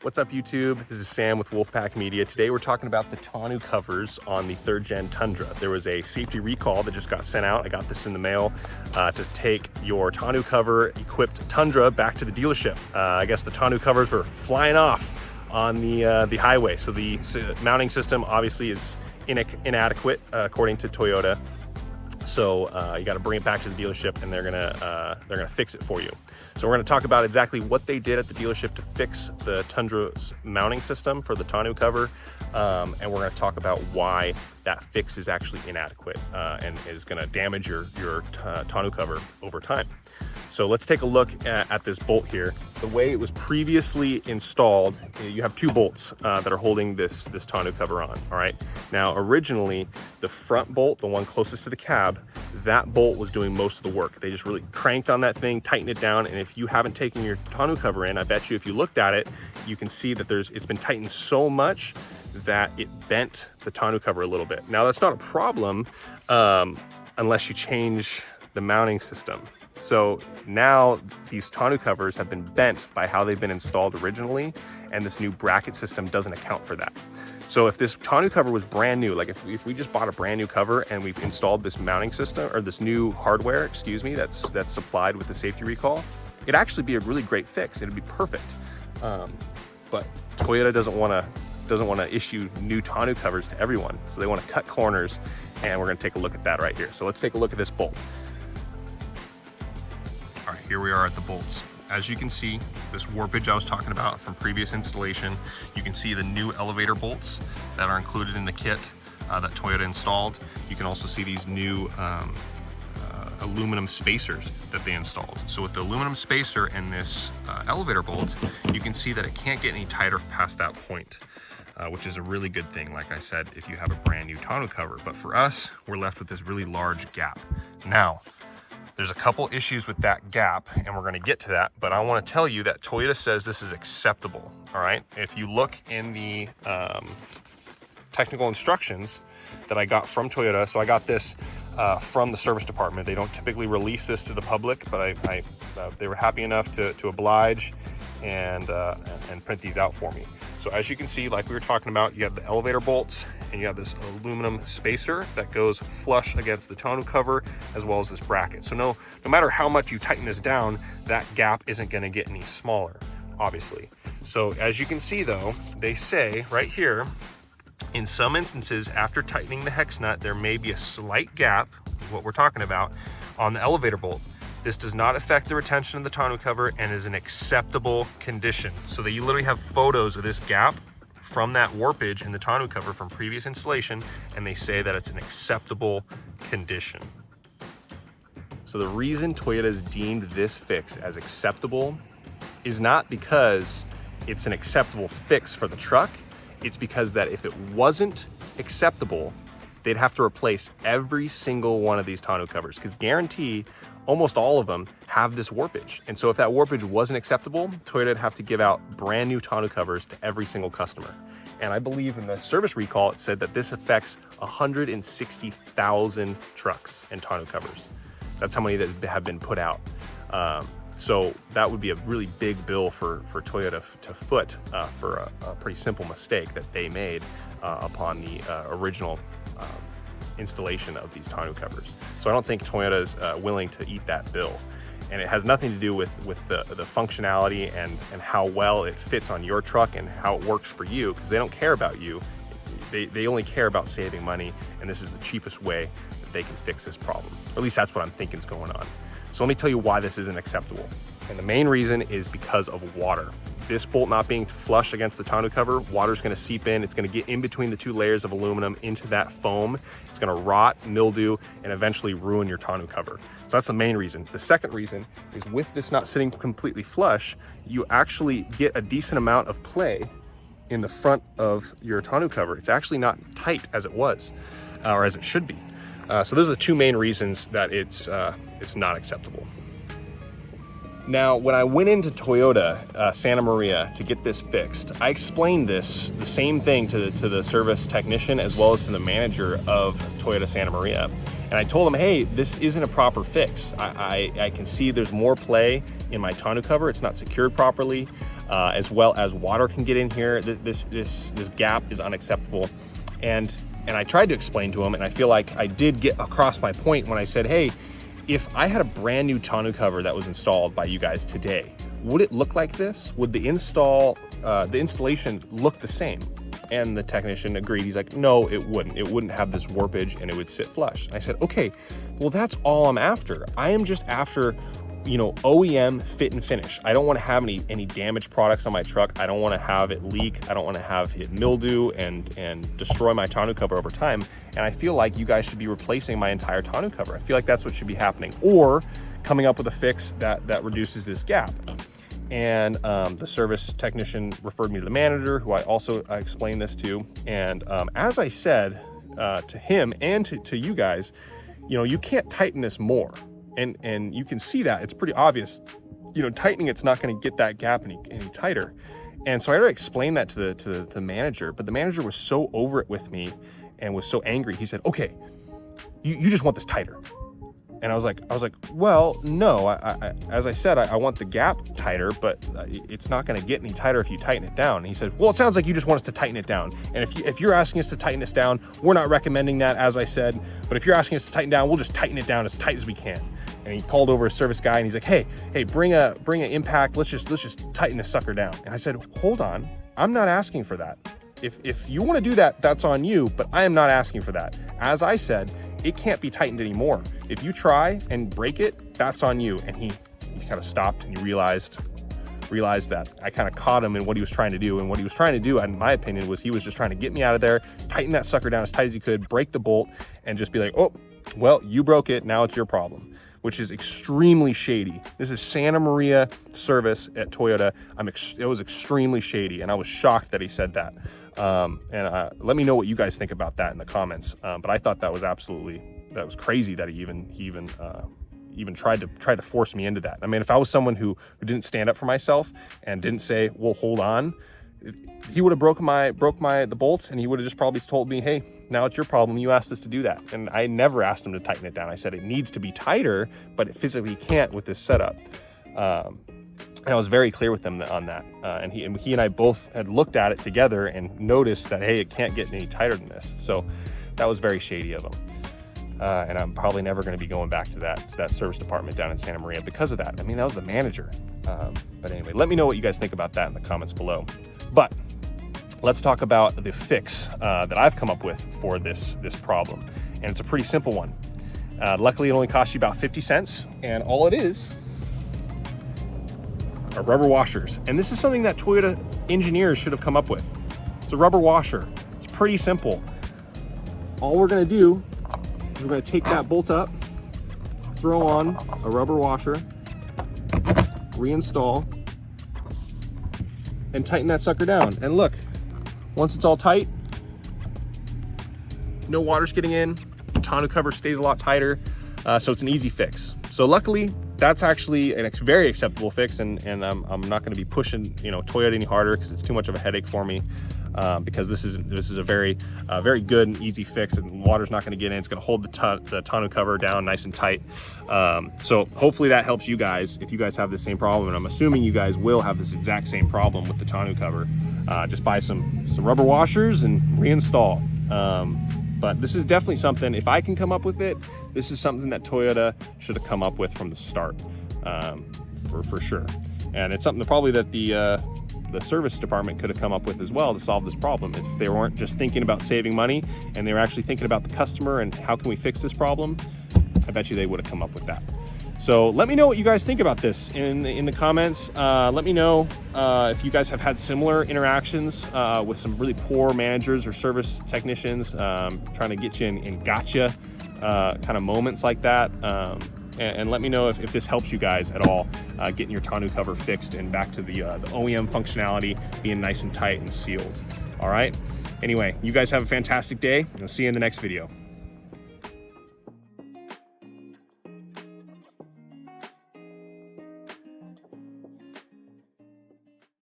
What's up YouTube? This is Sam with Wolfpack Media. Today we're talking about the tonneau covers on the 3rd Gen Tundra. There was a safety recall that just got sent out. I got this in the mail to take your tonneau cover equipped Tundra back to the dealership. I guess the tonneau covers were flying off on the highway. So the mounting system obviously is inadequate according to Toyota. So you got to bring it back to the dealership and they're gonna fix it for you. So we're gonna talk about exactly what they did at the dealership to fix the Tundra's mounting system for the tonneau cover. And we're gonna talk about why that fix is actually inadequate and is gonna damage your tonneau cover over time. So let's take a look at this bolt here. The way it was previously installed, you have 2 bolts that are holding this tonneau cover on, all right? Now, originally, the front bolt, the one closest to the cab, that bolt was doing most of the work. They just really cranked on that thing, tightened it down, and if you haven't taken your tonneau cover in, I bet you if you looked at it, you can see that it's been tightened so much that it bent the tonneau cover a little bit. Now, that's not a problem unless you change the mounting system. So now these tonneau covers have been bent by how they've been installed originally, and this new bracket system doesn't account for that. So if this tonneau cover was brand new, like if we just bought a brand new cover and we've installed this mounting system or this new hardware, excuse me, that's supplied with the safety recall, it'd actually be a really great fix. It'd be perfect. But Toyota doesn't want to issue new tonneau covers to everyone. So they want to cut corners, and we're going to take a look at that right here. So let's take a look at this bolt. All right, here we are at the bolts. As you can see, this warpage I was talking about from previous installation, you can see the new elevator bolts that are included in the kit that Toyota installed. You can also see these new aluminum spacers that they installed. So with the aluminum spacer and this elevator bolt, you can see that it can't get any tighter past that point, which is a really good thing, like I said, if you have a brand new tonneau cover. But for us, we're left with this really large gap. Now, there's a couple issues with that gap, and we're gonna get to that, but I wanna tell you that Toyota says this is acceptable, all right? If you look in the technical instructions that I got from Toyota, so I got this from the service department. They don't typically release this to the public, but they were happy enough to oblige and print these out for me. So as you can see, like we were talking about, you have the elevator bolts and you have this aluminum spacer that goes flush against the tonneau cover as well as this bracket. So no matter how much you tighten this down, that gap isn't gonna get any smaller, obviously. So as you can see though, they say right here, in some instances, after tightening the hex nut, there may be a slight gap, what we're talking about, on the elevator bolt. This does not affect the retention of the tonneau cover and is an acceptable condition. So that you literally have photos of this gap from that warpage in the tonneau cover from previous installation, and they say that it's an acceptable condition. So the reason Toyota has deemed this fix as acceptable is not because it's an acceptable fix for the truck. It's because that if it wasn't acceptable, they'd have to replace every single one of these tonneau covers, because guarantee almost all of them have this warpage. And so if that warpage wasn't acceptable, Toyota would have to give out brand new tonneau covers to every single customer. And I believe in the service recall, it said that this affects 160,000 trucks and tonneau covers. That's how many that have been put out. So that would be a really big bill for Toyota to foot for a pretty simple mistake that they made upon the original installation of these tonneau covers. So I don't think Toyota is willing to eat that bill. And it has nothing to do with the functionality and how well it fits on your truck and how it works for you, because they don't care about you. They only care about saving money, and this is the cheapest way that they can fix this problem. Or at least that's what I'm thinking is going on. So let me tell you why this isn't acceptable. And the main reason is because of water. This bolt not being flush against the tonneau cover, water's gonna seep in, it's gonna get in between the 2 layers of aluminum into that foam. It's gonna rot, mildew, and eventually ruin your tonneau cover. So that's the main reason. The second reason is with this not sitting completely flush, you actually get a decent amount of play in the front of your tonneau cover. It's actually not tight as it was, or as it should be. So those are the 2 main reasons that it's not acceptable. Now, when I went into Toyota Santa Maria to get this fixed, I explained the same thing to the service technician as well as to the manager of Toyota Santa Maria. And I told him, hey, this isn't a proper fix. I can see there's more play in my tonneau cover. It's not secured properly. as well as water can get in here. This gap is unacceptable. And I tried to explain to him, and I feel like I did get across my point when I said, hey, if I had a brand new tonneau cover that was installed by you guys today, would it look like this? Would the installation look the same? And the technician agreed. He's like, no, it wouldn't. It wouldn't have this warpage and it would sit flush. I said, okay, well, that's all I'm after. I am just after, you know, OEM fit and finish. I don't want to have any damaged products on my truck. I don't want to have it leak. I don't want to have it mildew and destroy my tonneau cover over time. And I feel like you guys should be replacing my entire tonneau cover. I feel like that's what should be happening, or coming up with a fix that reduces this gap. And the service technician referred me to the manager, who I also explained this to. And as I said to him and to you guys, you know, you can't tighten this more. And you can see that it's pretty obvious, you know, tightening it's not going to get that gap any tighter. And so I had to explain that to the manager, but the manager was so over it with me and was so angry. He said, okay, you just want this tighter. And I was like, well, no, as I said, I want the gap tighter, but it's not going to get any tighter if you tighten it down. And he said, well, it sounds like you just want us to tighten it down. And if you're asking us to tighten this down, we're not recommending that, as I said, but if you're asking us to tighten down, we'll just tighten it down as tight as we can. And he called over a service guy and he's like, hey, bring an impact. Let's just tighten this sucker down. And I said, hold on, I'm not asking for that. If you want to do that, that's on you, but I am not asking for that. As I said, it can't be tightened anymore. If you try and break it, that's on you. And he kind of stopped and he realized that I kind of caught him in what he was trying to do. And what he was trying to do, in my opinion, was he was just trying to get me out of there, tighten that sucker down as tight as he could, break the bolt, and just be like, oh, well, you broke it, now it's your problem, which is extremely shady. This is Santa Maria service at Toyota. It was extremely shady, and I was shocked that he said that. Let me know what you guys think about that in the comments. But I thought that was crazy that he even tried to force me into that. I mean, if I was someone who didn't stand up for myself and didn't say, well, hold on, he would have broke the bolts, and he would have just probably told me, hey, now it's your problem. You asked us to do that. And I never asked him to tighten it down. I said it needs to be tighter, but it physically can't with this setup. And I was very clear with him on that. And he and I both had looked at it together and noticed that, hey, it can't get any tighter than this. So that was very shady of him. And I'm probably never going to be going back to that service department down in Santa Maria because of that. I mean, that was the manager. But anyway, let me know what you guys think about that in the comments below. But let's talk about the fix that I've come up with for this problem. And it's a pretty simple one. Luckily, it only costs you about 50 cents. And all it is are rubber washers. And this is something that Toyota engineers should have come up with. It's a rubber washer. It's pretty simple. All we're going to do is we're going to take that bolt up, throw on a rubber washer, reinstall, and tighten that sucker down. And look, once it's all tight, no water's getting in, the tonneau cover stays a lot tighter, so it's an easy fix. So luckily, that's actually a very acceptable fix, and I'm not going to be pushing Toyota any harder because it's too much of a headache for me. Because this is a very good and easy fix, and water's not going to get in. It's going to hold the tonneau cover down nice and tight. So hopefully that helps you guys if you guys have the same problem, and I'm assuming you guys will have this exact same problem with the tonneau cover. Just buy some rubber washers and reinstall. But this is definitely something, if I can come up with it, this is something that Toyota should have come up with from the start, for sure. And it's something probably that the service department could have come up with as well to solve this problem. If they weren't just thinking about saving money and they were actually thinking about the customer and how can we fix this problem, I bet you they would have come up with that. So let me know what you guys think about this in the comments. Let me know if you guys have had similar interactions with some really poor managers or service technicians trying to get you in gotcha kind of moments like that. And let me know if this helps you guys at all getting your tonneau cover fixed and back to the OEM functionality being nice and tight and sealed. All right. Anyway, you guys have a fantastic day, and I'll see you in the next video.